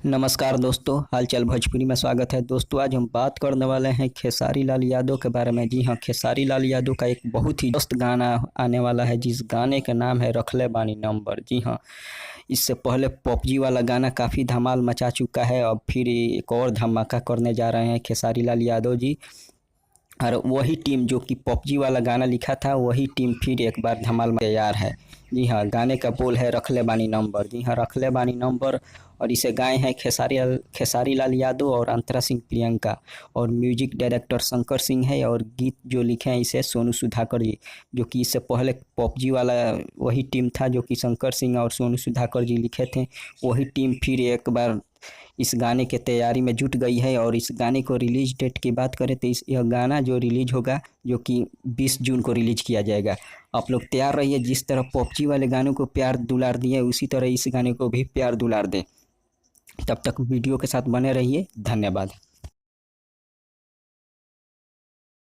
नमस्कार दोस्तों, हालचाल भोजपुरी में स्वागत है। दोस्तों आज हम बात करने वाले हैं खेसारी लाल यादव के बारे में। जी हाँ, खेसारी लाल यादव का एक बहुत ही मस्त गाना आने वाला है, जिस गाने का नाम है रखले बानी नंबर। जी हाँ, इससे पहले पबजी वाला गाना काफ़ी धमाल मचा चुका है। अब फिर एक और धमाका करने जा रहे हैं खेसारी लाल यादव जी। और वही टीम जो कि पबजी वाला गाना लिखा था, वही टीम फिर एक बार धमाल में तैयार है। जी हाँ, गाने का बोल है रखले बानी नंबर। जी हाँ, रखले बानी नंबर। और इसे गाए हैं खेसारी लाल यादव और अंतरा सिंह प्रियंका। और म्यूजिक डायरेक्टर शंकर सिंह है, और गीत जो लिखे हैं इसे सोनू सुधाकर जी, जो कि इससे पहले पबजी वाला वही टीम था जो कि शंकर सिंह और सोनू सुधाकर जी लिखे थे। वही टीम फिर एक बार इस गाने के तैयारी में जुट गई है। और इस गाने को रिलीज डेट की बात करें तो यह गाना जो रिलीज होगा, जो कि 20 जून को रिलीज किया जाएगा। आप लोग तैयार रहिए। जिस तरह पबजी वाले गानों को प्यार दुलार दिए, उसी तरह इस गाने को भी प्यार दुलार दें। तब तक वीडियो के साथ बने रहिए। धन्यवाद।